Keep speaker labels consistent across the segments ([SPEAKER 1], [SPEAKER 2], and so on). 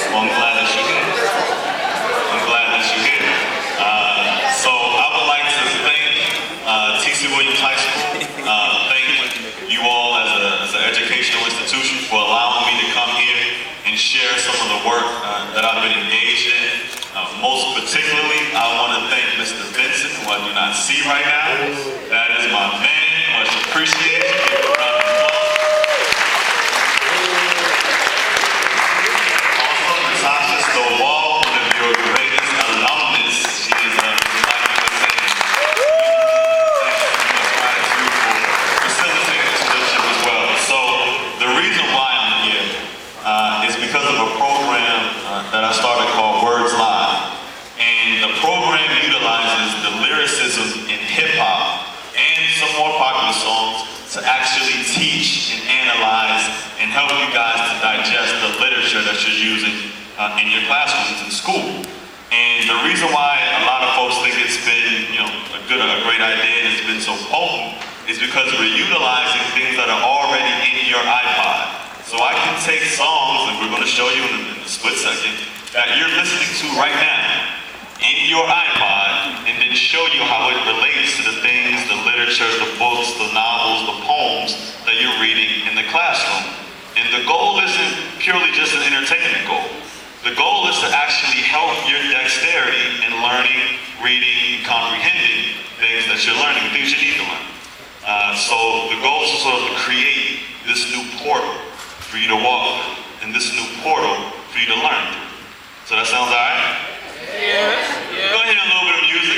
[SPEAKER 1] Well, I'm glad that you're here. I'm glad that you're here. So I would like to thank T.C. Williams High School. Thank you all as an educational institution for allowing me to come here and share some of the work that I've been engaged in. Most particularly, I want to thank Mr. Vincent, who I do not see right now. That is my man. Much appreciated. Give a round of applause. Also, Natasha Stovall, one of your greatest alumnus. She is like you were saying. Gratitude for facilitating this leadership as well. So the reason why I'm here is because of a program that I started called Words Live. And the program utilizes the lyricism in hip-hop and some more popular songs to actually teach and analyze and help you guys to digest the literature that you're using in your classrooms in school. And the reason why a lot of folks think it's been, a great idea and it's been so potent is because we're utilizing things that are already in your iPod. So I can take songs, and we're going to show you in a split second, that you're listening to right now in your iPod, and then show you how it relates to the things, the literature, the books, the novels, the poems that you're reading in the classroom. And the goal isn't purely just an entertainment goal. The goal is to actually help your dexterity in learning, reading, and comprehending things that you're learning, things you need to learn. So the goal is to sort of create this new portal for you to walk through, and this new portal for you to learn through. So that sounds all right?
[SPEAKER 2] Yeah.
[SPEAKER 1] We're going to hear a little bit of music.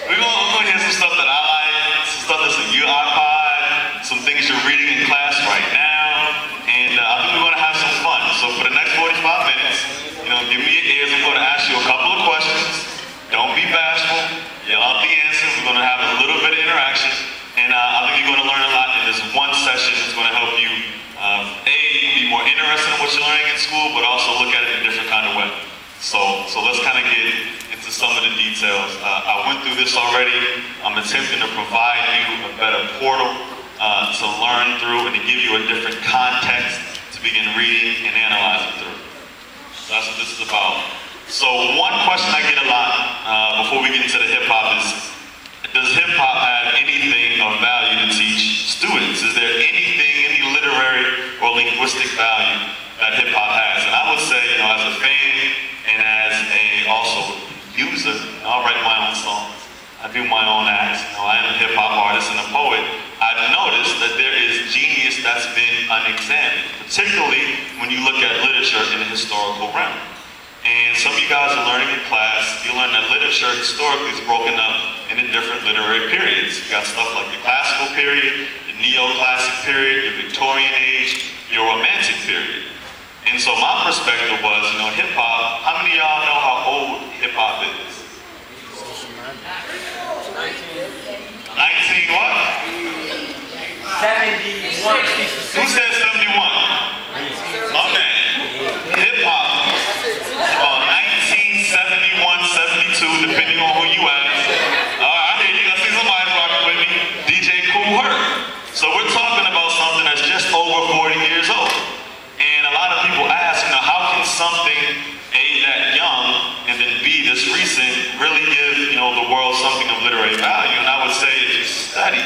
[SPEAKER 1] I'm going to hear some stuff that I like, some stuff that's in your iPod, some things you're reading in class right now, and I think we're going to have some fun. So for the next 45 minutes, give me your ears. I'm going to ask you a couple of questions. Don't be bashful. Yell out the answers. We're going to have a little bit of interaction, and I think you're going to learn a lot in this one session. It's going to help you, be more interested in what you're learning in school, but also look at it in a different kind of way. So let's kind of get into some of the details. I went through this already. I'm attempting to provide you a better portal to learn through and to give you a different context to begin reading and analyzing through. So that's what this is about. So one question I get a lot before we get into the hip-hop is, does hip-hop have anything of value to teach students? Is there anything, any literary or linguistic value that hip-hop has? And I would say, as a fan and as a also user, I write my own songs. I do my own acts. I am a hip-hop artist and a poet. I've noticed that there is genius that's been unexamined, particularly when you look at literature in the historical realm. And some of you guys are learning in class, you learn that literature historically is broken up into different literary periods. You got stuff like the classical period, the neoclassic period, the Victorian age, your romantic period. And so my perspective was, hip-hop, how many of y'all know how old hip-hop is? 19 what?
[SPEAKER 2] 71.
[SPEAKER 1] Who said 71? My man. Hip-hop. 1971, 72, depending on who you ask. I hear you. I see somebody rocking with me. DJ Kool Herc. So we're talking about something that's just over 40 years old. And a lot of people ask, how can something A, that young, and then B, this recent, really give, the world something of literary value? And I would say if you study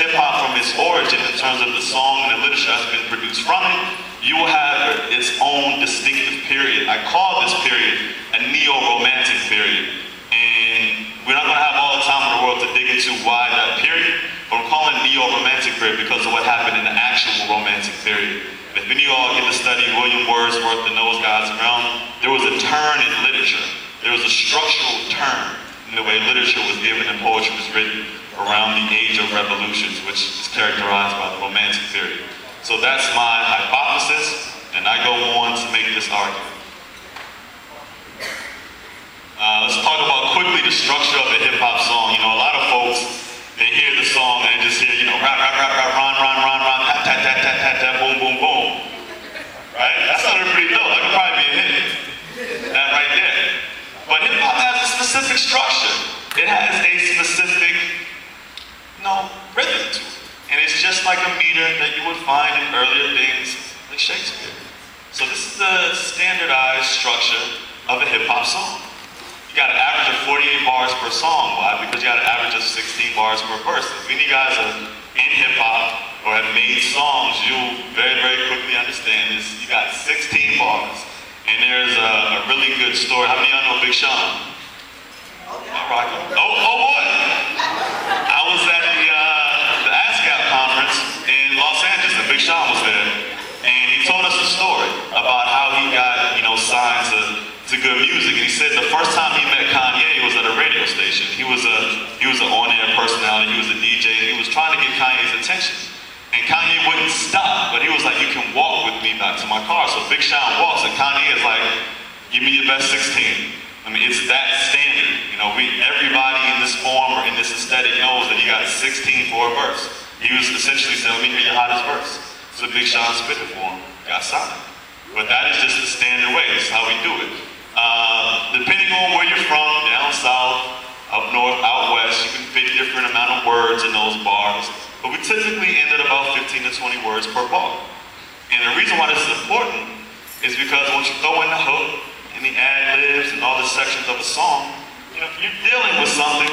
[SPEAKER 1] hip-hop from its origin in terms of the song and the literature that's been produced from it, you will have its own distinctive period. I call this period a neo-romantic period. And we're not going to have all the time in the world to dig into why that period, but I'm calling it neo-romantic period because of what happened in the actual romantic period. If any of y'all get to study William Wordsworth and those guys around, there was a turn in literature. There was a structural turn in the way literature was given and poetry was written around the age of revolutions, which is characterized by the romantic period. So that's my hypothesis, and I go on to make this argument. Let's talk about quickly the structure of a hip-hop song. A lot of folks, they hear the song and they just hear, rap, rap, rap, rap, run, run, run, run, tat, tat, tat, tat, tat, tat, boom, boom, boom. Right? That sounded pretty dope. That could probably be a hit. That right there. But hip-hop has a specific structure. It has a specific, rhythm to it. And it's just like a meter that you would find in earlier things like Shakespeare. So this is the standardized structure of a hip-hop song. You got an average of 48 bars per song. Why? Because you got an average of 16 bars per verse. If any of you guys are in hip-hop or have made songs, you'll very, very quickly understand this. You got 16 bars. And there's a really good story. How many of y'all know Big Sean? All right. Oh boy! I was at the ASCAP conference in Los Angeles, and Big Sean was there. And he told us a story about how he got, signed to good music. And he said the first time he met Kanye was at a radio station. He was an on-air personality. He was a DJ. And he was trying to get Kanye's attention. And Kanye wouldn't stop, but he was like, "You can walk with me back to my car." So Big Sean walks, and Kanye is like, "Give me your best 16." I mean, it's that standard. Everybody in this form or in this aesthetic knows that he got 16 for a verse. He was essentially saying, "Let me hear your hottest verse." So Big Sean spit it for him, got signed. But that is just the standard way. It's how we do it. Depending on where you're from, down south, up north, out west, you can fit different amount of words in those bars. But we typically end at about 15 to 20 words per bar. And the reason why this is important is because once you throw in the hook and the ad-libs and all the sections of a song, you're dealing with something,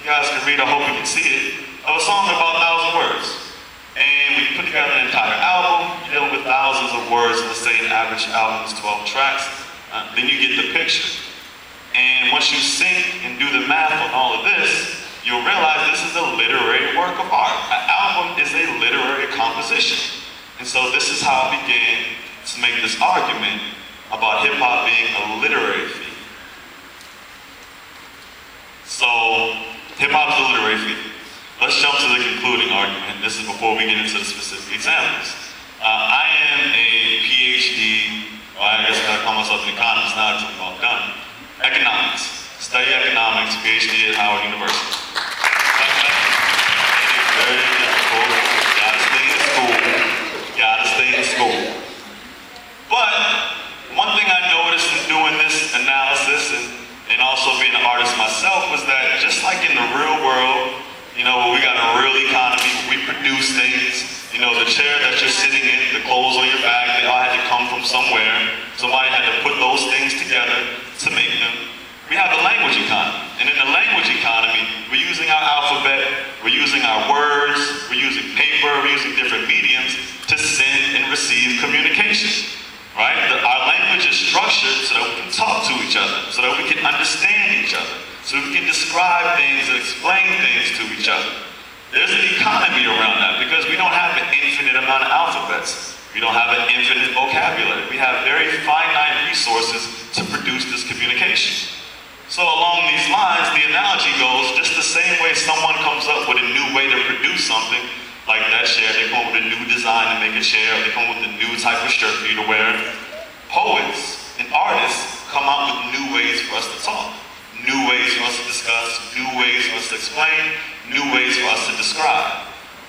[SPEAKER 1] you guys can read, I hope you can see it, of a song about 1,000 words. And we put together an entire album, you're dealing with thousands of words. Let's say an average album is 12 tracks. Then you get the picture. And once you sync and do the math on all of this, you'll realize this is a literary work of art. An album is a literary composition. And so this is how I began to make this argument about hip-hop being a literary feat. So, hip-hop is a literary feat. Let's jump to the concluding argument. This is before we get into the specific examples. I am a PhD, or I guess I call myself an economist now until I'm all done. Economics. Study economics, PhD at Howard University. Very difficult. Gotta stay in school. But one thing I noticed in doing this analysis and also being an artist myself was that just like in the real world, where we got a real economy, we produce things. The chair that you're sitting in, the clothes on your back, they all had to come from somewhere. Somebody had to put those things together to make them. We have a language economy. And in the language economy, we're using our alphabet, we're using our words, we're using paper, we're using different mediums to send and receive communication. Right? Our language is structured so that we can talk to each other, so that we can understand each other, so we can describe things and explain things to each other. There's an economy around that because we don't have an infinite amount of alphabets. We don't have an infinite vocabulary. We have very finite resources to produce this communication. So along these lines, the analogy goes just the same way someone comes up with a new way to produce something, like that chair, they come up with a new design to make a chair, or they come up with a new type of shirt for you to wear. Poets and artists come out with new ways for us to talk, new ways for us to discuss, new ways for us to explain, new ways for us to describe.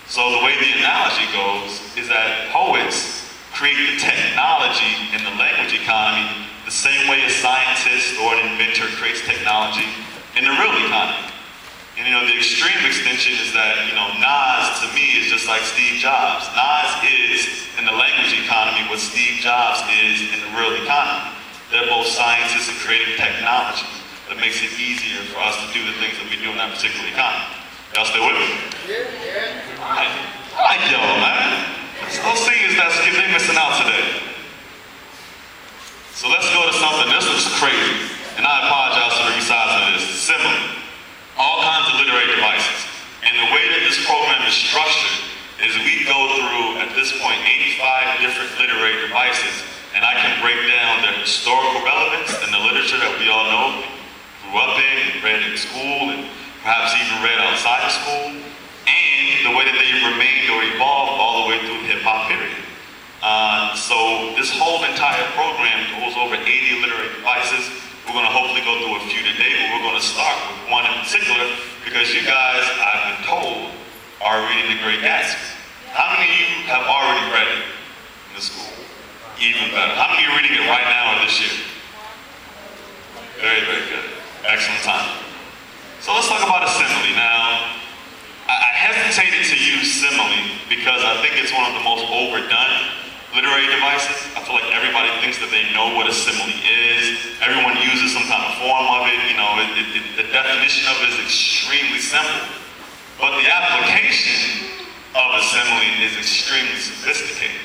[SPEAKER 1] So the way the analogy goes is that poets create the technology in the language economy the same way a scientist or an inventor creates technology in the real economy. And the extreme extension is that, Nas to me is just like Steve Jobs. Nas is, in the language economy, what Steve Jobs is in the real economy. They're both scientists and creating technology that makes it easier for us to do the things that we do in that particular economy. Y'all still with me? Yeah. I like y'all, man. Those singers that's they're missing out today. So let's go to something. This looks crazy. And I apologize for the resize of this. Simile. All kinds of literary devices. And the way that this program is structured is we go through, at this point, 85 different literary devices, and I can break down their historical relevance and the literature that we all know, grew up in, and read in school, and perhaps even read outside of school, and the way that they've remained or evolved all the way through the hip-hop period. So this whole entire program goes over 80 literary devices. We're going to hopefully go through a few today, but we're going to start with one in particular because you guys, I've been told, are reading The Great Gatsby. How many of you have already read it in the school? Even better. How many are reading it right now or this year? Very, very good. Excellent time. So let's talk about a simile. Now, I hesitated to use simile because I think it's one of the most overdone literary devices. I feel like everybody thinks that they know what a simile is. Everyone uses some kind of form of it. You know, the definition of it is extremely simple. But the application of a simile is extremely sophisticated.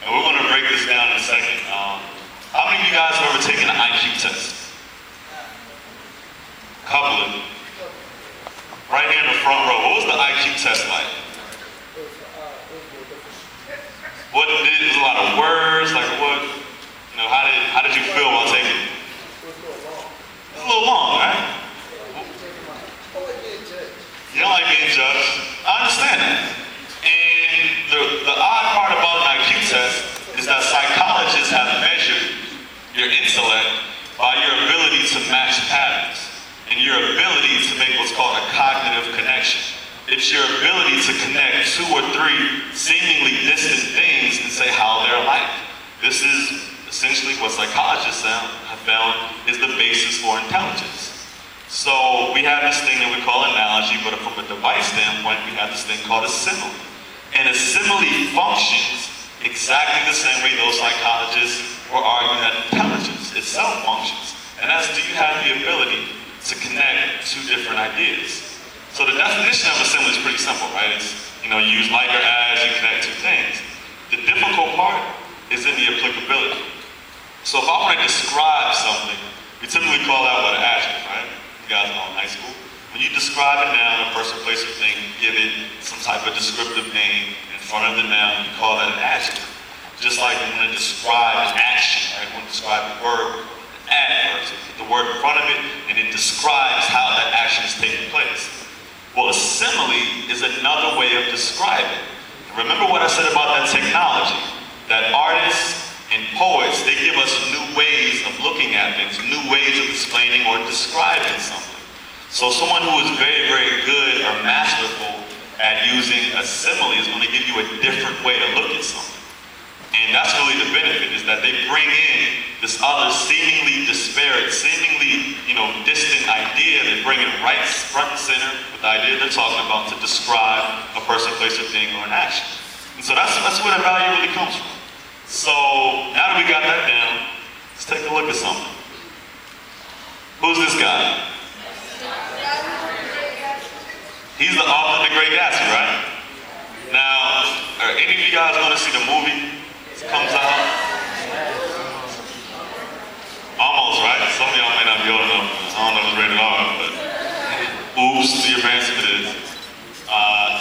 [SPEAKER 1] And we're going to break this down in a second. How many of you guys have ever taken an IQ test? A couple of you. Right here in the front row, what was the IQ test like? What did it was a lot of words, like what? You know, how did you feel while taking it? It's a little long, right? You don't like being judged. I understand that. And the odd part about an IQ test is that psychologists have measured your intellect by your ability to match patterns and your ability to make what's called a cognitive connection. It's your ability to connect 2 or 3 seemingly distant things and say how they're alike. This is essentially what psychologists have found is the basis for intelligence. So we have this thing that we call analogy, but from a device standpoint, we have this thing called a simile. And a simile functions exactly the same way those psychologists were arguing that intelligence itself functions. And that's, do you have the ability to connect 2 different ideas? So the definition of a simile is pretty simple, right? It's, you know, you use like or as, you connect 2 things. The difficult part is in the applicability. So if I want to describe something, we typically call that what an adjective, right? You guys know in high school. When you describe a noun, a person, place, or thing, you give it some type of descriptive name in front of the noun, you call that an adjective. Just like when you want to describe an action, right? When you describe a verb, an adverb, so you put the word in front of it, and it describes how that action is taking place. Well, a simile is another way of describing. Remember what I said about that technology, that artists and poets, they give us new ways of looking at things, new ways of explaining or describing something. So someone who is very, very good or masterful at using a simile is going to give you a different way to look at something. And that's really the benefit, is that they bring in this other seemingly disparate, seemingly, you know, distant idea. They bring it right front and center with the idea they're talking about to describe a person, place, or thing, or an action. And so that's where the value really comes from. So now that we got that down, let's take a look at something. Who's this guy? He's the author of The Great Gatsby, right? Now, are any of you guys going to see the movie? It comes out. Almost, right? Some of y'all may not be old enough. I don't know if it's rated R, but oops to your parents if it is.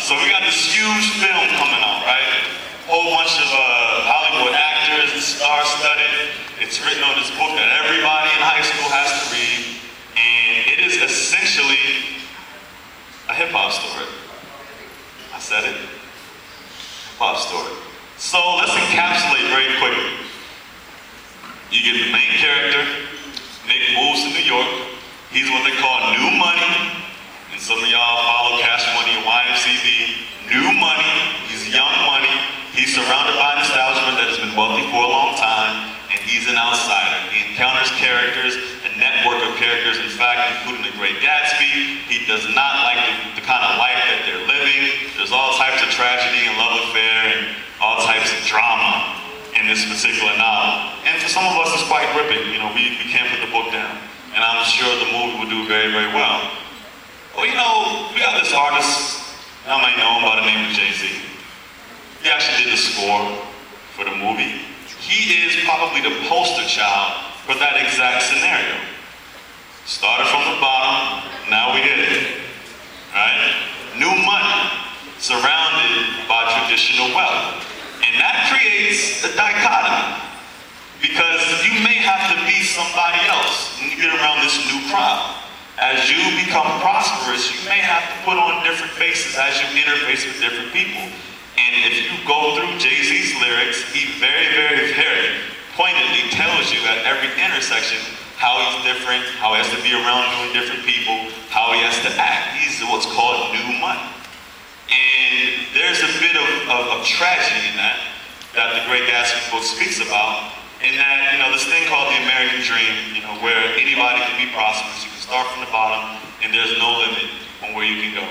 [SPEAKER 1] So we got this huge film coming out, right? Whole bunch of Hollywood actors, star-studded. It's written on this book that everybody in high school has to read, and it is essentially a hip-hop story. I said it. Hip-hop story. So let's encapsulate very quickly. You get the main character, Nick moves to New York. He's what they call new money, and some of y'all follow Cash Money or YMCB. New money, he's young money. He's surrounded by an establishment that has been wealthy for a long time, and he's an outsider. He encounters characters, a network of characters, in fact, including The Great Gatsby. He does not like the kind of life that they're living. There's all types of tragedy and love affair and all types of drama in this particular novel. And for some of us, it's quite gripping. You know, we can't put the book down. And I'm sure the movie will do very, very well. Well, you know, we got this artist, y'all might know him by the name of Jay-Z. He actually did the score for the movie. He is probably the poster child for that exact scenario. Started from the bottom, now we hit it, right? New money, surrounded by traditional wealth. And that creates a dichotomy, because you may have to be somebody else when you get around this new crowd. As you become prosperous, you may have to put on different faces as you interface with different people. And if you go through Jay-Z's lyrics, he very, very, very pointedly tells you at every intersection how he's different, how he has to be around new and different people, how he has to act. He's what's called new money. And there's a bit of tragedy in that The Great Gatsby book speaks about, in that, you know, this thing called the American dream, you know, where anybody can be prosperous. You can start from the bottom, and there's no limit on where you can go.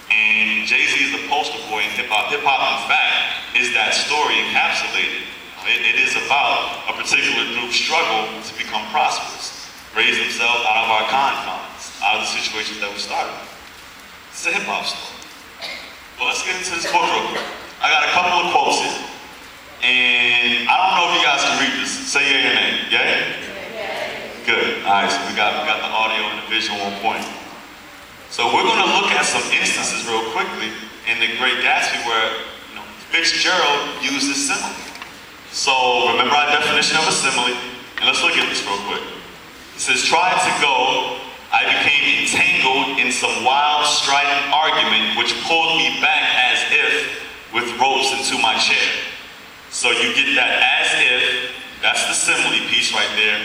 [SPEAKER 1] And Jay-Z is the poster boy in hip-hop. Hip-hop, in fact, is that story encapsulated. It is about a particular group's struggle to become prosperous, raise themselves out of our confines, out of the situations that we started with. It's a hip-hop story. Well, let's get into this book real quick. I got a couple of quotes here. And I don't know if you guys can read this. Say yay or nay. Yay? Good. All right, so we got the audio and the visual on point. So we're going to look at some instances real quickly in The Great Gatsby where Fitzgerald uses simile. So remember our definition of a simile, and let's look at this real quick. It says, tried to go, I became entangled in some wild, strident argument which pulled me back as if with ropes into my chair. So you get that as if, that's the simile piece right there.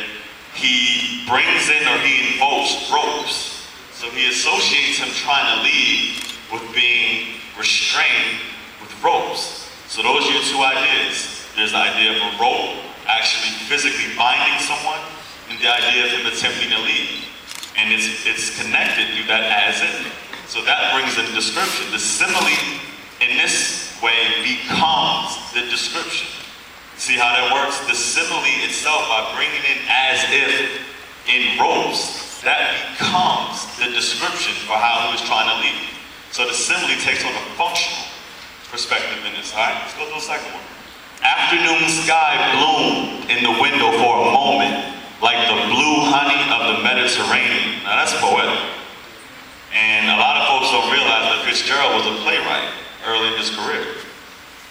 [SPEAKER 1] He brings in or he invokes ropes. So he associates him trying to leave with being restrained with ropes. So those are your two ideas. There's the idea of a rope actually physically binding someone, and the idea of him attempting to leave. And it's connected through that as if. So that brings in the description. The simile in this way becomes the description. See how that works? The simile itself, by bringing in as if in ropes, that becomes the description for how he was trying to leave. So the simile takes on a functional perspective in this. All right, let's go to the second one. Afternoon sky bloomed in the window for a moment, like the blue honey of the Mediterranean. Now that's poetic. And a lot of folks don't realize that Fitzgerald was a playwright early in his career.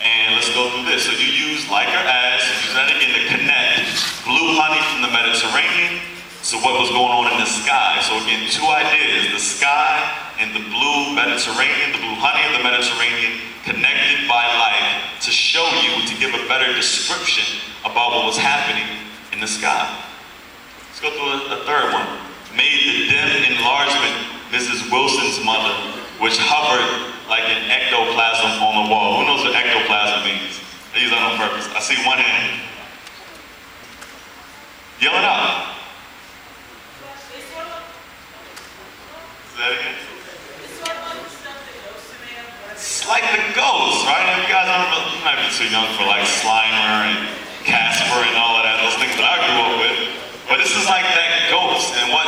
[SPEAKER 1] And let's go through this. So you use like or as, you use that again to connect blue honey from the Mediterranean to what was going on in the sky. So again, two ideas, the sky and the blue Mediterranean, the blue honey of the Mediterranean, connected by light to show you, to give a better description about what was happening in the sky. Let's go through a third one. Made the dim enlargement Mrs. Wilson's mother, which hovered like an ectoplasm on the wall. Who knows what ectoplasm means? I use that on purpose. I see one hand. Yell it out. Is that again? It's like the ghost, right? If you guys don't, you might be too young for like Slimer and Casper and all of that, those things that I grew up with. But this is like that ghost. And what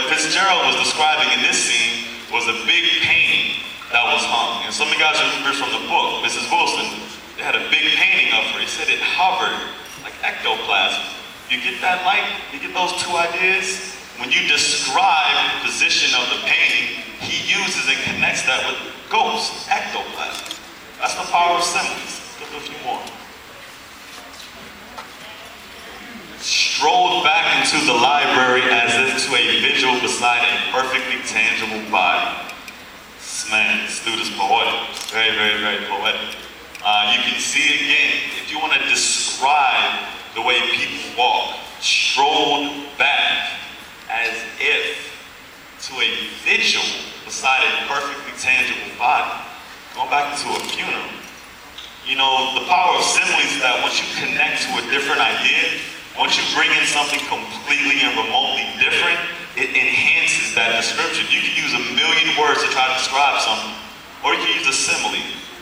[SPEAKER 1] Fitzgerald was describing in this scene was a big painting that was hung. And some of you guys remember from the book, Mrs. Wilson, they had a big painting of her. He said it hovered like ectoplasm. You get that light? You get those two ideas? When you describe the position of the painting, he uses and connects that with ghosts, ectoplasm. That's the power of symbols. Let's do a few more. Strolled back into the library as if to a vigil beside a perfectly tangible body. Man, this dude is poetic. Very, very, very poetic. You can see again, if you want to describe the way people walk, strolled back as if to a vigil beside a perfectly tangible body. Going back into a funeral. You know, the power of similes is that once you connect to a different idea, once you bring in something completely and remotely different, it enhances that description. You can use a million words to try to describe something, or you can use a simile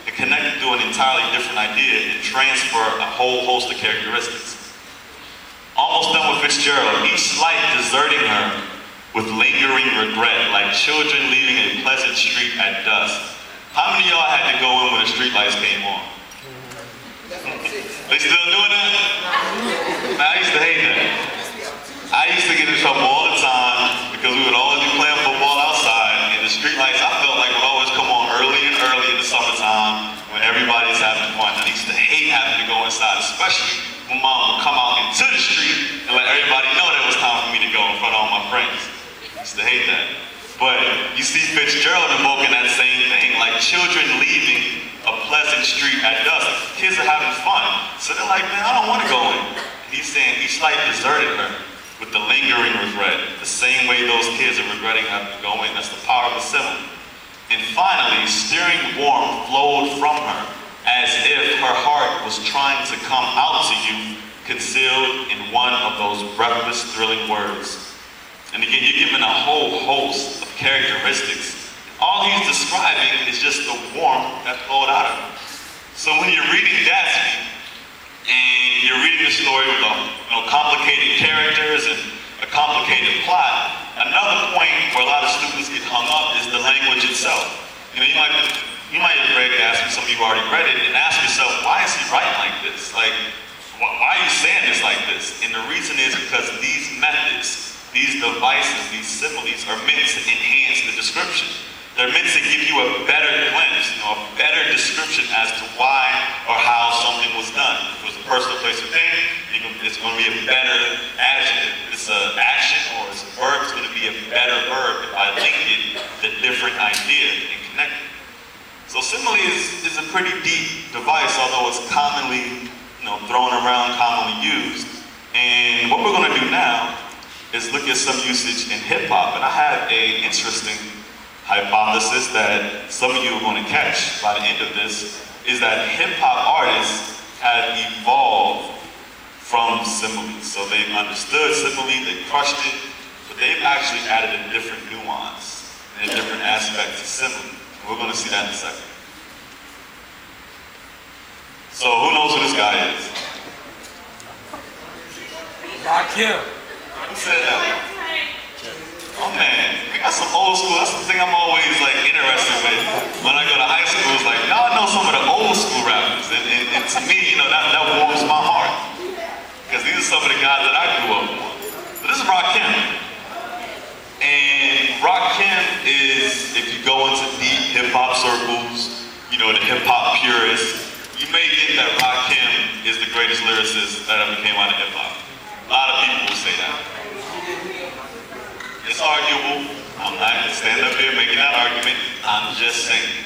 [SPEAKER 1] and connect it to an entirely different idea and transfer a whole host of characteristics. Almost done with Fitzgerald, each light deserting her with lingering regret, like children leaving a pleasant street at dusk. How many of y'all had to go in when the street lights came on? They still doing that? I used to hate that. I used to get in trouble all the time because we would always be playing football outside, and the street lights, I felt like, would always come on early and early in the summertime when everybody's having fun. I used to hate having to go inside, especially when mom would come out into the street and let everybody know that it was time for me to go in front of all my friends. I used to hate that. But you see Fitzgerald invoking that same thing, like children leaving a pleasant street at dusk. Kids are having fun. So they're like, man, I don't want to go in. He's saying each light deserted her with the lingering regret, the same way those kids are regretting having to go in. That's the power of the simile. And finally, stirring warmth flowed from her, as if her heart was trying to come out to you, concealed in one of those breathless, thrilling words. And again, you're given a whole host of characteristics. All he's describing is just the warmth that flowed out of him. So when you're reading Gatsby, and you're reading the story with complicated characters and a complicated plot. Another point where a lot of students get hung up is the language itself. You might have read Gatsby, some of you already read it, and ask yourself, why is he writing like this? Like, why are you saying this like this? And the reason is because these methods, these devices, these similes are meant to enhance the description. They're meant to give you a better glimpse, a better description as to why or how something was done. If it was a person, place, or thing, it's going to be a better adjective. If it's an action or it's a verb, it's going to be a better verb if I link it to different ideas and connect it. So simile is a pretty deep device, although it's commonly thrown around, commonly used. And what we're going to do now is look at some usage in hip-hop. And I have an interesting hypothesis that some of you are going to catch by the end of this, is that hip-hop artists have evolved from similes. So they've understood simile, they crushed it, but they've actually added a different nuance and a different aspect to simile. We're going to see that in a second. So who knows who this guy is?
[SPEAKER 2] Rakim.
[SPEAKER 1] Who said that? Oh man, we got some old school. That's the thing I'm always interested with when I go to high school. It's like, y'all know some of the old school rappers, and to me, that warms my heart because these are some of the guys that I grew up with. So this is Rakim, and Rakim is, if you go into deep hip hop circles, the hip hop purists, you may get that Rakim is the greatest lyricist that ever came out of hip hop. A lot of people will say that. It's arguable. I'm not going to stand up here making that argument. I'm just saying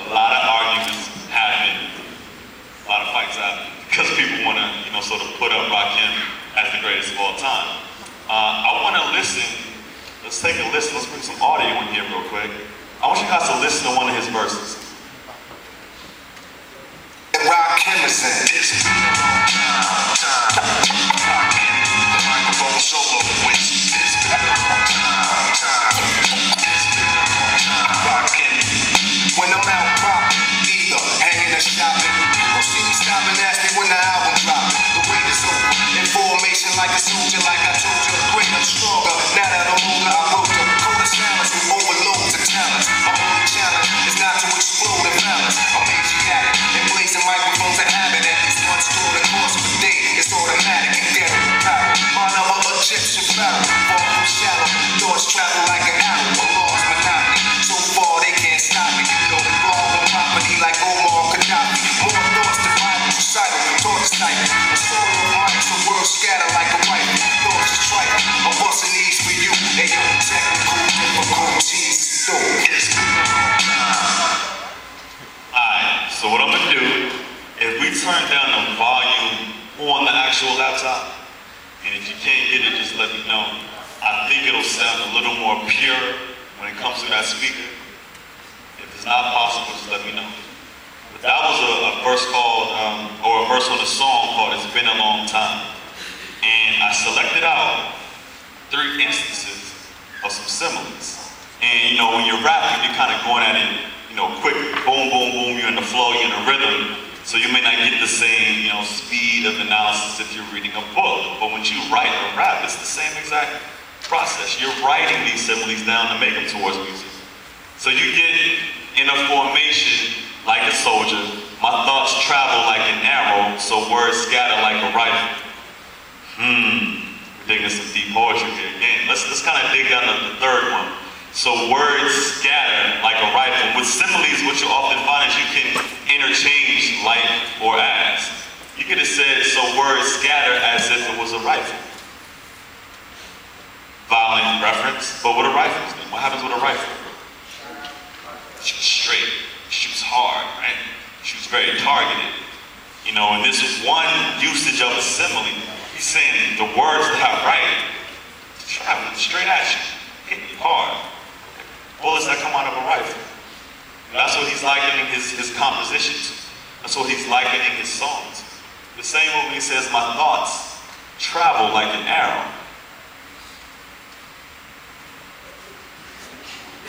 [SPEAKER 1] a lot of arguments happen, a lot of fights happen, because people want to, sort of put up Rakim as the greatest of all time. I want to listen. Let's take a listen. Let's bring some audio in here real quick. I want you guys to listen to one of his verses.
[SPEAKER 3] Rakim is in this. Rakim, the microphone solo with this. Rakim. When I'm out popping, either hanging or shopping, people see me stopping, ask me when the album dropping. The wait is over. In formation like a soldier, like I told you, greater, stronger. Now that I'm older, I wrote the coldest balance with overloads of talents. My only challenge is not to explode in balance. I'm Asiatic and blazing microphones a habit. At least once through the course of a day, it's automatic and get power. Mine of an Egyptian pharaoh, fall from shallow. Thoughts travel like an arrow, a lost monotony. So far they can't stop me. Wrong on property like Omar Gaddafi. More thoughts than Bible recital, taught to sniper. A solo of mics, the world scatter like a rifle. Thoughts is trifle, I'm busting these for you. Hey yo, technical difficulties, so it's
[SPEAKER 1] Alright, so what I'm going to do, if we turn down the volume on the actual laptop, and if you can't get it, just let me know. I think it'll sound a little more pure when it comes to that speaker. If it's not possible, just let me know. But that was a verse called, or a verse on a song called It's Been a Long Time. And I selected out 3 instances of some similes. And when you're rapping, you're kind of going at it, quick, boom, boom, boom, you're in the flow, you're in the rhythm. So you may not get the same, speed of analysis if you're reading a book. But when you write or rap, it's the same exact process. You're writing these similes down to make them towards music. So you get in a formation like a soldier. My thoughts travel like an arrow, so words scatter like a rifle. We're digging some deep poetry here again. Let's kind of dig down to the third one. So words scatter like a rifle. With similes, what you often find is you can interchange like or as. You could have said, so words scatter as if it was a rifle. Violent reference, but with a rifle. What happens with a rifle? Shoots straight, shoots hard, right? Shoots very targeted. And this is one usage of a simile. He's saying the words that I write, traveling straight at you, hitting you hard. Bullets that come out of a rifle. And that's what he's likening his compositions to. That's what he's likening his songs. The same way when he says, my thoughts travel like an arrow.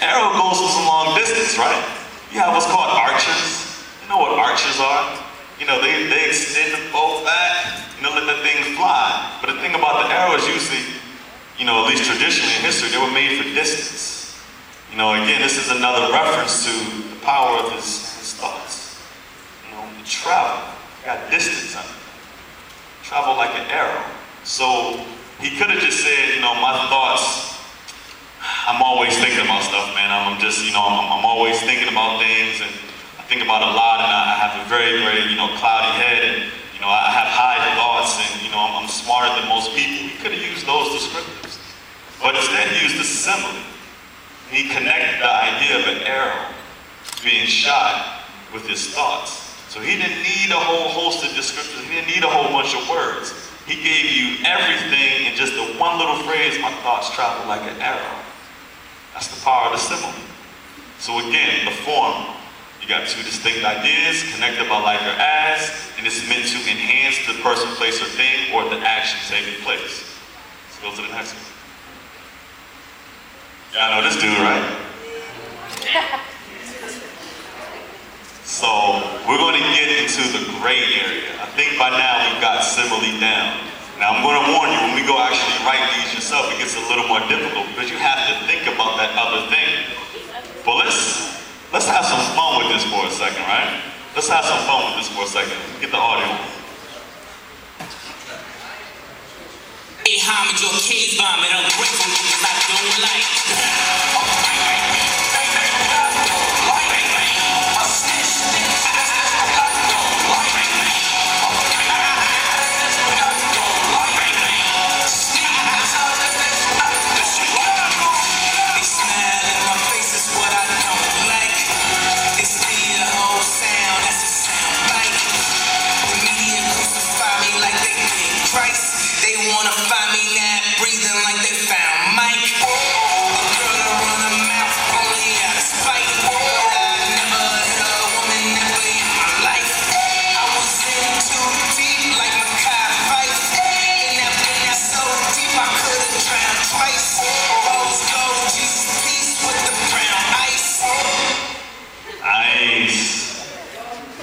[SPEAKER 1] Arrow goes for some long distance, right? You have what's called archers. You know what archers are? they extend the bow back, let the thing fly. But the thing about the arrows usually, at least traditionally in history, they were made for distance. Again, this is another reference to the power of his thoughts. The travel, got distance on it. Travel like an arrow. So he could have just said, my thoughts, I'm always thinking about stuff, man. I'm just, I'm always thinking about things, and I think about a lot, and I have a very, very, cloudy head, and, I have high thoughts, and, I'm smarter than most people. He could have used those descriptors. But instead, he used the simile. He connected the idea of an arrow being shot with his thoughts. So he didn't need a whole host of descriptors. He didn't need a whole bunch of words. He gave you everything in just the one little phrase, my thoughts travel like an arrow. That's the power of the simile. So again, the form, you got two distinct ideas connected by like or as, and it's meant to enhance the person, place, or thing, or the action taking place. Let's go to the next one. Y'all know this dude, right? So we're going to get into the gray area. I think by now we've got simile down. Now I'm going to warn you, when we go actually write these yourself, it gets a little more difficult because you have to think about that other thing. But let's have some fun with this for a second, right? Let's have some fun with this for a second. Get the audio.
[SPEAKER 2] Hey, homage or cave vomit, I'm grateful because I don't like.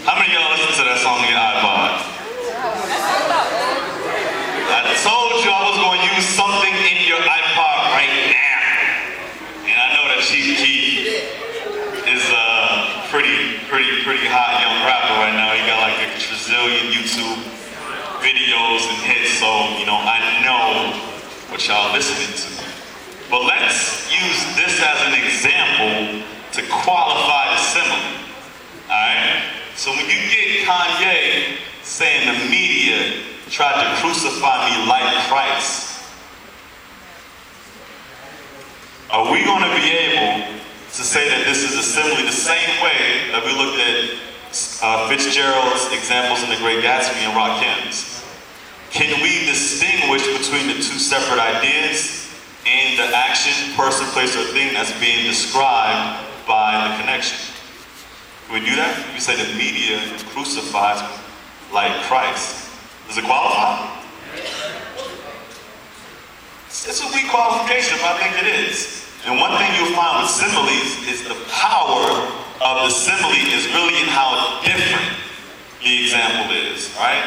[SPEAKER 1] How many of y'all listen to that song on your iPod? I told you I was going to use something in your iPod right now. And I know that Chief Keef is a pretty hot young rapper right now. He got like a trazillion YouTube videos and hits, so I know what y'all listening to. But let's use this as an example to qualify the simile. Alright? So when you get Kanye saying the media tried to crucify me like Christ, are we going to be able to say that this is a simile the same way that we looked at Fitzgerald's examples in The Great Gatsby and Rakim's? Can we distinguish between the two separate ideas and the action, person, place, or thing that's being described by the connection? Can we do that? We say the media crucifies like Christ. Does it qualify? It's a weak qualification, but I think it is. And one thing you'll find with similes is the power of the simile is really in how different the example is, right?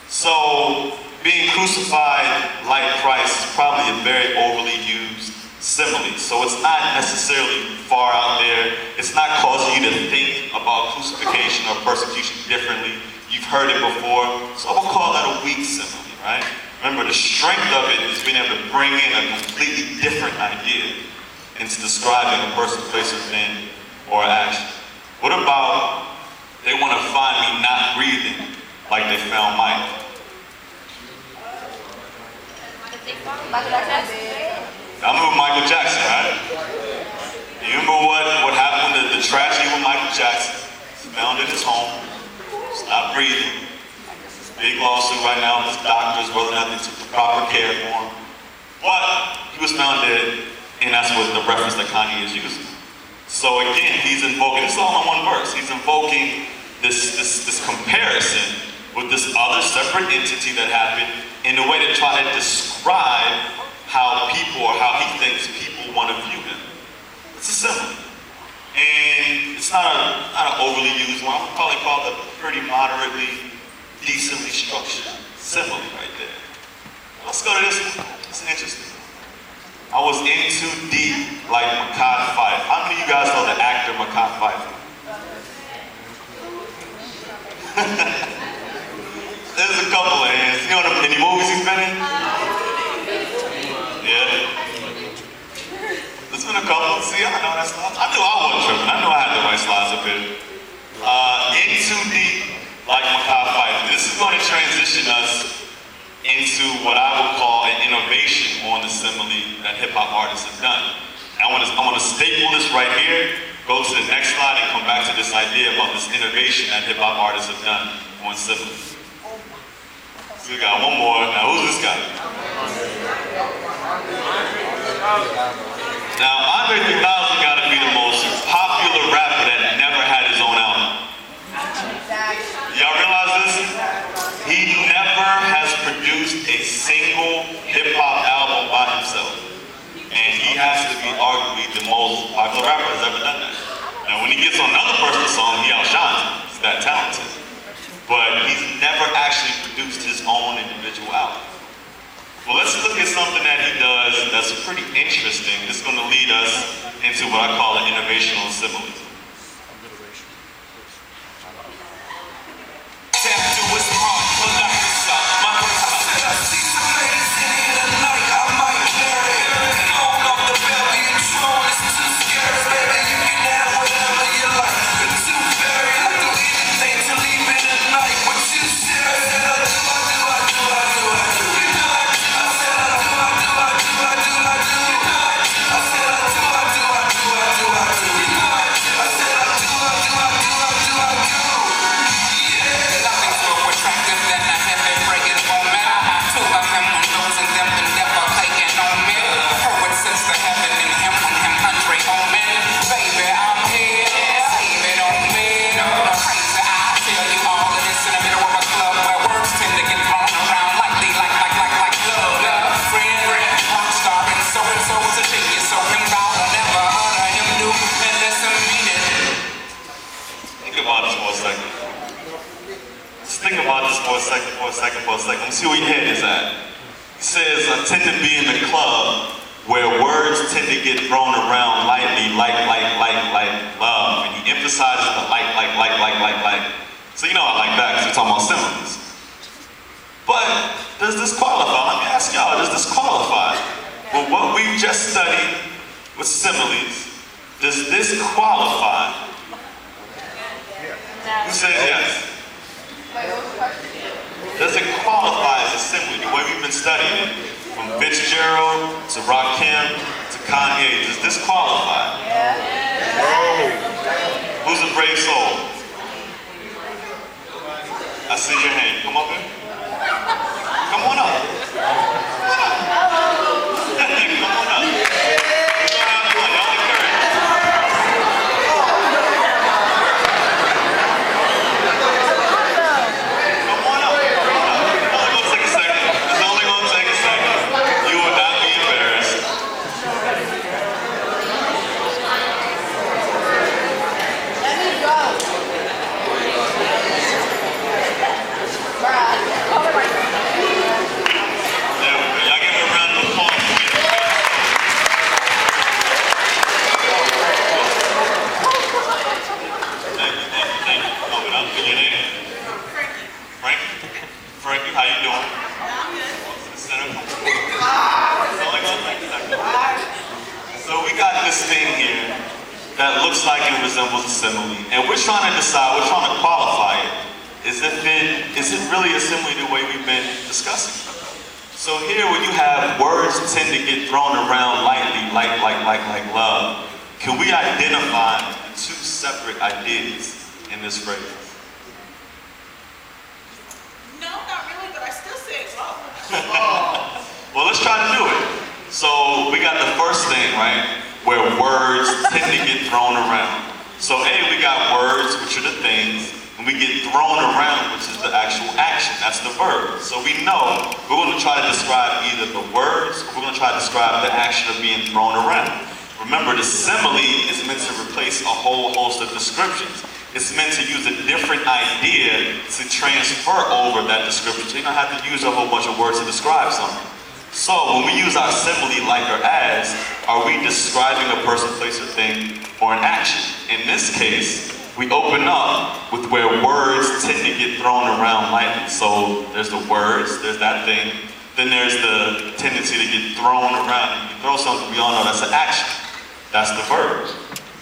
[SPEAKER 1] So being crucified like Christ is probably a very overly used simile. So it's not necessarily far out there. It's not causing you to think about crucifixion or persecution differently. You've heard it before. So I would call that a weak simile, right? Remember, the strength of it is being able to bring in a completely different idea into describing a person, place, or thing, or action. What about they want to find me not breathing like they found Mike? I remember Michael Jackson, right? You remember what happened, the tragedy with Michael Jackson? He's found in his home, stopped breathing. Big lawsuit right now with his doctors, whether or not they took the proper care for him. But he was found dead, and that's what the reference that Kanye is using. So again, he's invoking, it's all in one verse, he's invoking this comparison with this other separate entity that happened in a way to try to describe how people, or how he thinks people want to view him. It's a simile. And it's not an overly used one. I would probably call it a pretty moderately, decently structured simile right there. Let's go to this one. It's interesting. I was in too deep like Makai Fife. How many of you guys know the actor Makai Fife? There's a couple of hands. You know any movies he's been in? Yeah. There's been a couple. See, I know that slides. I knew I wasn't tripping. I knew I had the right slides up here. In too deep like Makai Fife. This is going to transition us into what I would call an innovation on the simile that hip-hop artists have done. I want to staple this right here, go to the next slide, and come back to this idea about this innovation that hip-hop artists have done on similes. So we got one more. Now, who's this guy? Now, Andre 3000 got to be the most popular rapper that never had his own album. Y'all realize this? He never has produced a single hip-hop album by himself. And he has to be arguably the most popular rapper that's ever done that. Now when he gets on another person's song, he outshines him. He's that talented. But he's never actually produced his own individual album. Well, let's look at something that he does that's pretty interesting. It's going to lead us into what I call an innovational symbolism. For a second. Let's see where your head is at. He says, I tend to be in the club where words tend to get thrown around lightly, like love. And he emphasizes the like. So you know I like that because we're talking about similes. But does this qualify? Let me ask y'all, does this qualify? Well, what we've just studied with similes, does this qualify? Who says yes? Does it qualify as a simile? The way we've been studying it, from Fitzgerald to Rakim to Kanye, does this qualify? Who's a brave soul? I see your hand. Come up here. Come on up. Come on up. That looks like it resembles a simile, and we're trying to decide, we're trying to qualify it. Is it really a simile the way we've been discussing? So here, when you have words tend to get thrown around lightly, like love, can we identify two separate ideas in this phrase?
[SPEAKER 4] No, not really, but I still say it's wrong.
[SPEAKER 1] Well, let's try to do it. So we got the first thing, right? Where words tend to get thrown around. So A, we got words, which are the things, and we get thrown around, which is the actual action. That's the verb. So we know we're going to try to describe either the words, or we're going to try to describe the action of being thrown around. Remember, the simile is meant to replace a whole host of descriptions. it's meant to use a different idea to transfer over that description. So you don't have to use a whole bunch of words to describe something. So when we use our simile, like or as, are we describing a person, place, or thing, or an action? In this case, we open up with where words tend to get thrown around lightly. So there's the words, there's that thing, then there's the tendency to get thrown around. If you throw something, we all know that's an action. That's the verb.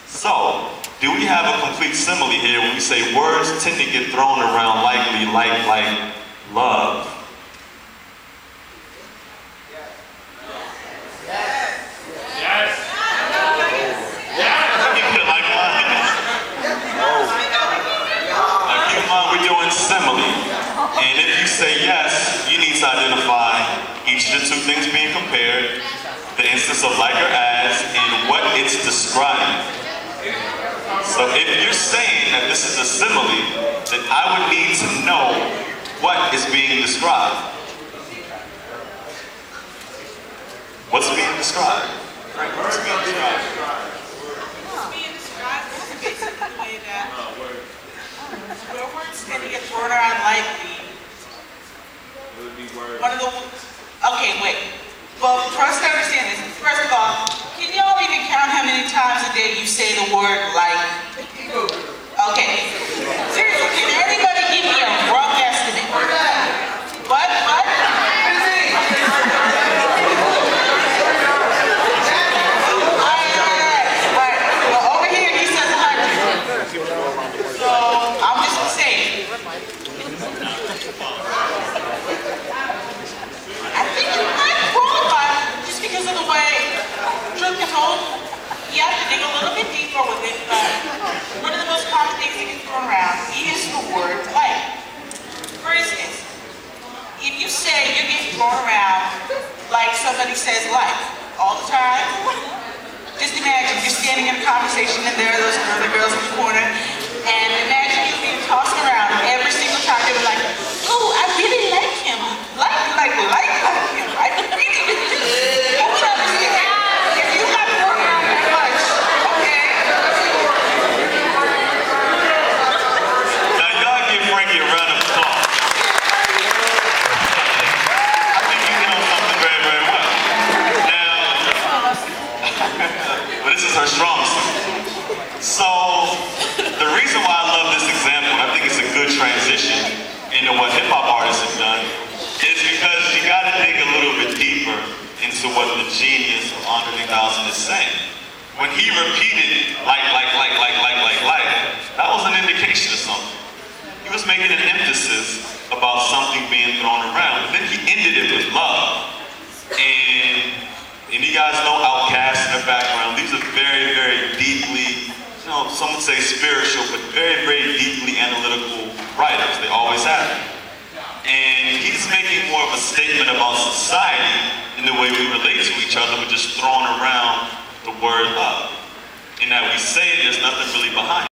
[SPEAKER 1] So, do we have a complete simile here when we say words tend to get thrown around lightly, like love? Simile. And if you say yes, you need to identify each of the two things being compared, the instance of like or as, and what it's describing. So if you're saying that this is a simile, then I would need to know what is being described. What's being described? Frank, what's being described?
[SPEAKER 4] What's being described is basically the way that where words tend to get thrown around lightly. One of the, okay, wait. Well, first I understand this. First of all, can y'all even count how many times a day you say the word like? Okay. Seriously, can anybody give me a rough estimate? What? You have to dig a little bit deeper with it, but one of the most common things that gets thrown around is the word like. For instance, if you say you're getting thrown around like somebody says like all the time, just imagine you're standing in a conversation and there are those other girls in the corner, and imagine you being tossed around every single time they were like, oh, I really like him. Like him. I really do. You would understand.
[SPEAKER 1] Her strong suit. So the reason why I love this example, and I think it's a good transition into what hip-hop artists have done, is because you got to dig a little bit deeper into what the genius of Andre 3000 is saying. When he repeated like, that was an indication of something. He was making an emphasis about something being thrown around. And then he ended it with love. And you guys know Outkast in the background. These are very, very deeply, some would say spiritual, but very, very deeply analytical writers. They always have been. And he's making more of a statement about society in the way we relate to each other, with just throwing around the word love. And that we say it, there's nothing really behind it.